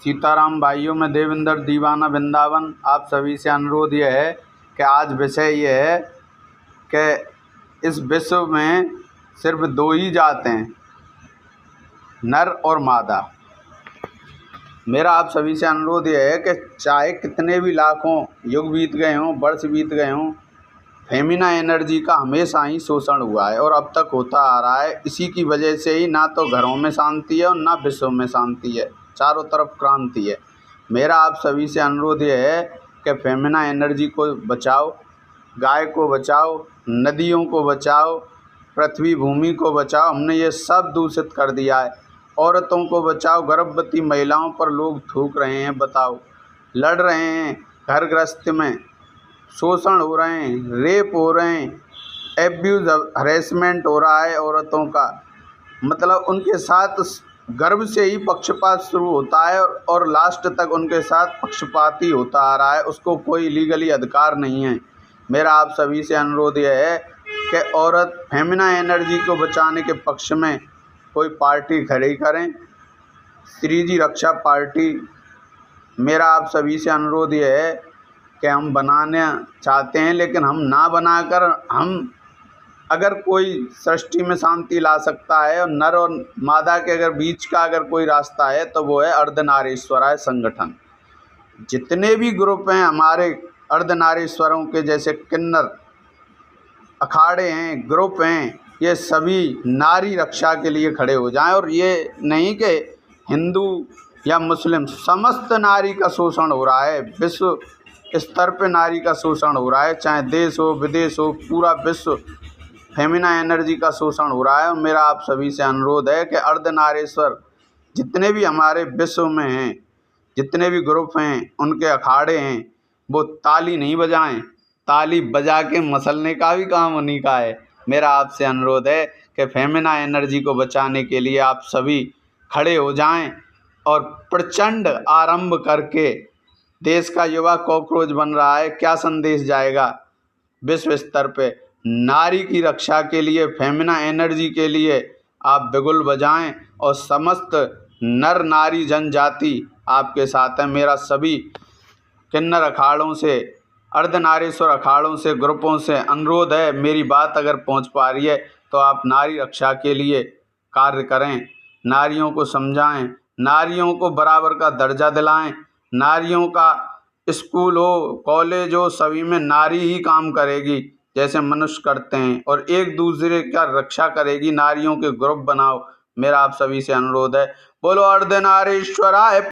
सीताराम भाइयों, मैं देवेंद्र दीवाना वृंदावन। आप सभी से अनुरोध यह है कि आज विषय ये है कि इस विश्व में सिर्फ दो ही जात हैं, नर और मादा। मेरा आप सभी से अनुरोध यह है कि चाहे कितने भी लाखों युग बीत गए हों, वर्ष बीत गए हों, फेमिना एनर्जी का हमेशा ही शोषण हुआ है और अब तक होता आ रहा है। इसी की वजह से ही ना तो घरों में शांति है और ना विश्व में शांति है, चारों तरफ क्रांति है। मेरा आप सभी से अनुरोध यह है कि फेमिना एनर्जी को बचाओ, गाय को बचाओ, नदियों को बचाओ, पृथ्वी भूमि को बचाओ। हमने ये सब दूषित कर दिया है। औरतों को बचाओ, गर्भवती महिलाओं पर लोग थूक रहे हैं, बताओ, लड़ रहे हैं, घर गृहस्थी में शोषण हो रहे हैं, रेप हो रहे हैं, एब्यूज़ हरेसमेंट हो रहा है औरतों का। मतलब उनके साथ गर्भ से ही पक्षपात शुरू होता है और लास्ट तक उनके साथ पक्षपात ही होता आ रहा है। उसको कोई लीगली अधिकार नहीं है। मेरा आप सभी से अनुरोध यह है कि औरत फेमिना एनर्जी को बचाने के पक्ष में कोई पार्टी खड़ी करें, श्री जी रक्षा पार्टी। मेरा आप सभी से अनुरोध यह है कि हम बनाना चाहते हैं, लेकिन हम ना बनाकर हम अगर कोई सृष्टि में शांति ला सकता है और नर और मादा के अगर बीच का अगर कोई रास्ता है तो वो है अर्धनारीश्वराय संगठन। जितने भी ग्रुप हैं हमारे अर्धनारीश्वरों के, जैसे किन्नर अखाड़े हैं, ग्रुप हैं, ये सभी नारी रक्षा के लिए खड़े हो जाएं। और ये नहीं कि हिंदू या मुस्लिम, समस्त नारी का शोषण हो रहा है, विश्व स्तर पे नारी का शोषण हो रहा है, चाहे देश हो विदेश हो, पूरा विश्व फेमिना एनर्जी का शोषण हो रहा है। और मेरा आप सभी से अनुरोध है कि अर्धनारीश्वर जितने भी हमारे विश्व में हैं, जितने भी ग्रुप हैं, उनके अखाड़े हैं, वो ताली नहीं बजाएं, ताली बजा के मसलने का भी काम उन्हीं का है। मेरा आपसे अनुरोध है कि फेमिना एनर्जी को बचाने के लिए आप सभी खड़े हो जाएं और प्रचंड आरंभ करके, देश का युवा कॉकरोच बन रहा है, क्या संदेश जाएगा विश्व स्तर पे? नारी की रक्षा के लिए, फेमिना एनर्जी के लिए आप बिगुल बजाएं और समस्त नर नारी जनजाति आपके साथ है। मेरा सभी किन्नर अखाड़ों से, अर्धनारीश्वर अखाड़ों से, ग्रुपों से अनुरोध है, मेरी बात अगर पहुंच पा रही है तो आप नारी रक्षा के लिए कार्य करें, नारियों को समझाएं, नारियों को बराबर का दर्जा दिलाएं, नारियों का स्कूल हो, कॉलेज हो, सभी में नारी ही काम करेगी जैसे मनुष्य करते हैं और एक दूसरे का रक्षा करेगी। नारियों के ग्रुप बनाओ। मेरा आप सभी से अनुरोध है। बोलो अर्धनारीश्वराय।